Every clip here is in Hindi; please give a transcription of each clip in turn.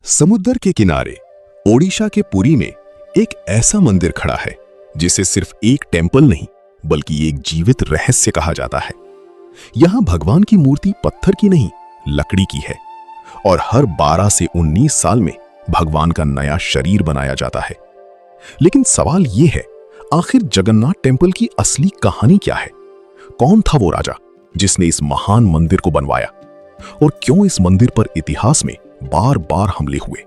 समुद्र के किनारे ओडिशा के पुरी में एक ऐसा मंदिर खड़ा है जिसे सिर्फ एक टेंपल नहीं बल्कि एक जीवित रहस्य कहा जाता है। यहां भगवान की मूर्ति पत्थर की नहीं लकड़ी की है और हर 12 से 19 साल में भगवान का नया शरीर बनाया जाता है। लेकिन सवाल यह है, आखिर जगन्नाथ टेंपल की असली कहानी क्या है? कौन था वो राजा जिसने इस महान मंदिर को बनवाया और क्यों इस मंदिर पर इतिहास में बार बार हमले हुए?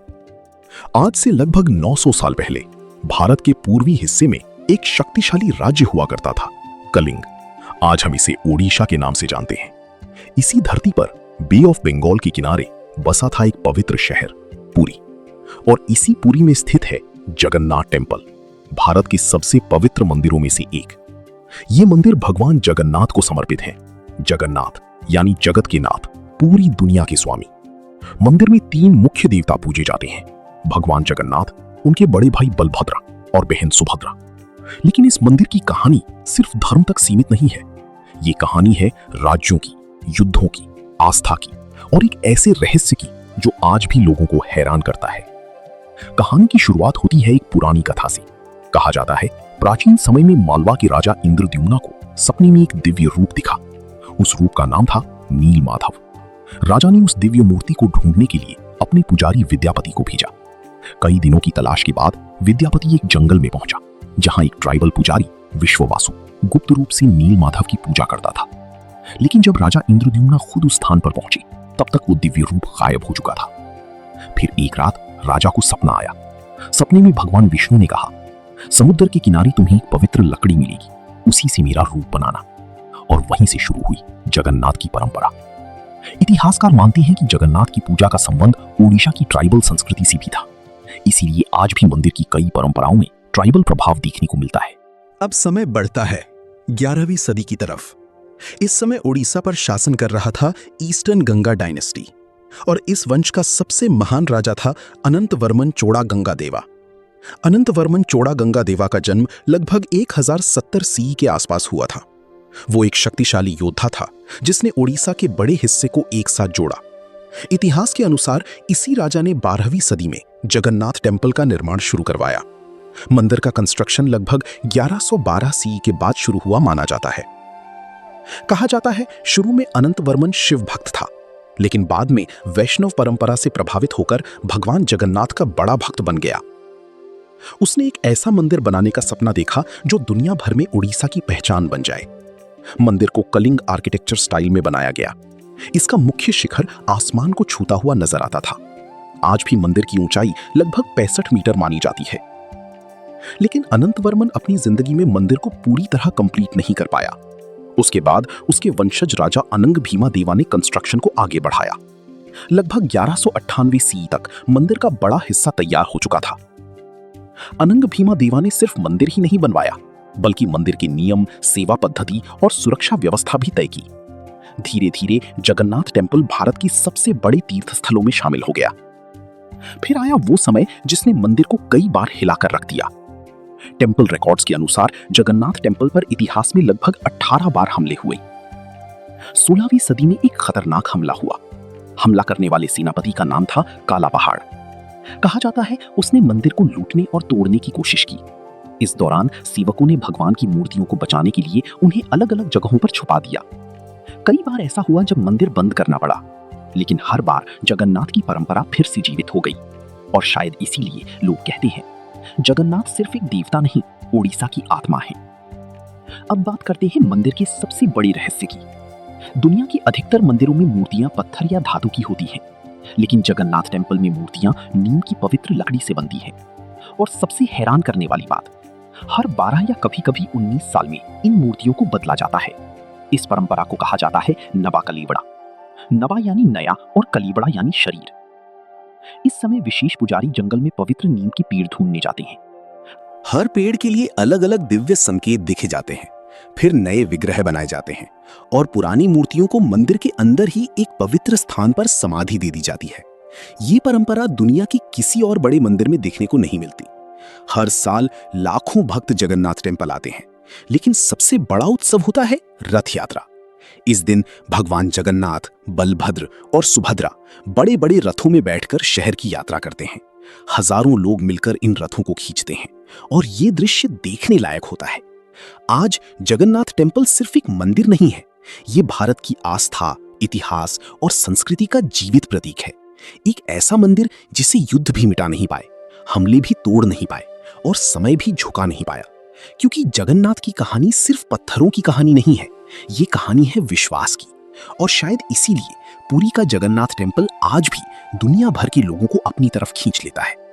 आज से लगभग 900 साल पहले भारत के पूर्वी हिस्से में एक शक्तिशाली राज्य हुआ करता था, कलिंग। आज हम इसे ओडिशा के नाम से जानते हैं। इसी धरती पर बे ऑफ बंगाल के किनारे बसा था एक पवित्र शहर पुरी, और इसी पुरी में स्थित है जगन्नाथ टेंपल, भारत के सबसे पवित्र मंदिरों में से एक। ये मंदिर भगवान जगन्नाथ को समर्पित है। जगन्नाथ यानी जगत के नाथ, पूरी दुनिया के स्वामी। मंदिर में 3 मुख्य देवता पूजे जाते हैं, भगवान जगन्नाथ, उनके बड़े भाई बलभद्र और बहन सुभद्रा। लेकिन इस मंदिर की कहानी सिर्फ धर्म तक सीमित नहीं है। ये कहानी है राज्यों की, युद्धों की, आस्था की और एक ऐसे रहस्य की जो आज भी लोगों को हैरान करता है। कहानी की शुरुआत होती है एक पुरानी कथा से। कहा जाता है प्राचीन समय में मालवा के राजा इंद्रद्युम्न को सपने में एक दिव्य रूप दिखा। उस रूप का नाम था नीलमाधव। राजा ने उस दिव्य मूर्ति को ढूंढने के लिए अपने पुजारी विद्यापति को भेजा। कई दिनों की तलाश के बाद विद्यापति एक जंगल में पहुंचा जहां एक ट्राइबल पुजारी विश्ववासु गुप्त रूप से नीलमाधव की पूजा करता था। लेकिन जब राजा इंद्रद्युम्न खुद उस स्थान पर पहुंचे तब तक वो दिव्य रूप गायब हो चुका था। फिर एक रात राजा को सपना आया। सपने में भगवान विष्णु ने कहा, समुद्र के किनारे तुम्हें एक पवित्र लकड़ी मिलेगी, उसी से मेरा रूप बनाना। और वहीं से शुरू हुई जगन्नाथ की परंपरा। इतिहासकार मानते हैं कि जगन्नाथ की पूजा का संबंध ओडिशा की ट्राइबल संस्कृति से भी था। इसीलिए आज भी मंदिर की कई परंपराओं में ट्राइबल प्रभाव देखने को मिलता है। अब समय बढ़ता है 11वीं सदी की तरफ। इस समय ओडिशा पर शासन कर रहा था ईस्टर्न गंगा डायनेस्टी, और इस वंश का सबसे महान राजा था अनंतवर्मन चोड़ा गंगादेवा। अनंतवर्मन चोड़ा गंगादेवा का जन्म लगभग 1070 सी के आसपास हुआ था। वो एक शक्तिशाली योद्धा था जिसने ओडिशा के बड़े हिस्से को एक साथ जोड़ा। इतिहास के अनुसार इसी राजा ने 12वीं सदी में जगन्नाथ टेंपल का निर्माण शुरू करवाया। मंदिर का कंस्ट्रक्शन लगभग 1112 सी के बाद शुरू हुआ माना जाता है। कहा जाता है शुरू में अनंतवर्मन शिव भक्त था, लेकिन बाद में वैष्णव परंपरा से प्रभावित होकर भगवान जगन्नाथ का बड़ा भक्त बन गया। उसने एक ऐसा मंदिर बनाने का सपना देखा जो दुनिया भर में उड़ीसा की पहचान बन जाए। मंदिर को कलिंग आर्किटेक्चर स्टाइल में बनाया गया। इसका मुख्य शिखर आसमान को छूता हुआ नजर आता था। आज भी मंदिर की ऊंचाई लगभग 65 मीटर मानी जाती है। लेकिन अनंतवर्मन अपनी जिंदगी में मंदिर को पूरी तरह कंप्लीट नहीं कर पाया। उसके बाद उसके वंशज राजा अनंग भीमा देवा ने कंस्ट्रक्शन को आगे बढ़ाया। लगभग 1198 सी तक मंदिर का बड़ा हिस्सा तैयार हो चुका था। अनंग भीमा देवा ने सिर्फ मंदिर ही नहीं बनवाया, बल्कि मंदिर के नियम, सेवा पद्धति और सुरक्षा व्यवस्था भी तय की। धीरे धीरे जगन्नाथ टेंपल भारत की सबसे बड़े तीर्थ स्थलों में शामिल हो गया। फिर आया वो समय जिसने मंदिर को कई बार हिलाकर रख दिया। टेंपल रिकॉर्ड्स के अनुसार जगन्नाथ टेंपल पर इतिहास में लगभग 18 बार हमले हुए। 16वीं सदी में एक खतरनाक हमला हुआ। हमला करने वाले सेनापति का नाम था काला पहाड़। कहा जाता है उसने मंदिर को लूटने और तोड़ने की कोशिश की। इस दौरान सेवकों ने भगवान की मूर्तियों को बचाने के लिए उन्हें अलग अलग जगहों पर छुपा दिया। कई बार ऐसा हुआ जब मंदिर बंद करना पड़ा, लेकिन हर बार जगन्नाथ की परंपरा फिर से जीवित हो गई। और शायद इसीलिए लोग कहते हैं जगन्नाथ सिर्फ एक देवता नहीं, ओडिशा की आत्मा है। अब बात करते हैं मंदिर के सबसे बड़े रहस्य की। दुनिया के अधिकतर मंदिरों में मूर्तियां पत्थर या धातु की होती हैं, लेकिन जगन्नाथ टेंपल में मूर्तियां नीम की पवित्र लकड़ी से बनती हैं। और सबसे हैरान करने वाली बात, हर 12 या कभी कभी 19 साल में इन मूर्तियों को बदला जाता है। इस परंपरा को कहा जाता है नवा कलीबड़ा। नवा यानी नया और कलीबड़ा यानी शरीर। इस समय विशेष पुजारी जंगल में पवित्र नीम की पेड़ ढूंढने जाते हैं। हर पेड़ के लिए अलग अलग दिव्य संकेत दिखे जाते हैं। फिर नए विग्रह बनाए जाते हैं और पुरानी मूर्तियों को मंदिर के अंदर ही एक पवित्र स्थान पर समाधि दे दी जाती है। ये परंपरा दुनिया की किसी और बड़े मंदिर में देखने को नहीं मिलती। हर साल लाखों भक्त जगन्नाथ टेंपल आते हैं, लेकिन सबसे बड़ा उत्सव होता है रथ यात्रा। इस दिन भगवान जगन्नाथ, बलभद्र और सुभद्रा बड़े बड़े रथों में बैठकर शहर की यात्रा करते हैं। हजारों लोग मिलकर इन रथों को खींचते हैं और ये दृश्य देखने लायक होता है। आज जगन्नाथ टेम्पल सिर्फ एक मंदिर नहीं है, ये भारत की आस्था, इतिहास और संस्कृति का जीवित प्रतीक है। एक ऐसा मंदिर जिसे युद्ध भी मिटा नहीं पाए, हमले भी तोड़ नहीं पाए और समय भी झुका नहीं पाया। क्योंकि जगन्नाथ की कहानी सिर्फ पत्थरों की कहानी नहीं है, ये कहानी है विश्वास की। और शायद इसीलिए पुरी का जगन्नाथ टेम्पल आज भी दुनिया भर के लोगों को अपनी तरफ खींच लेता है।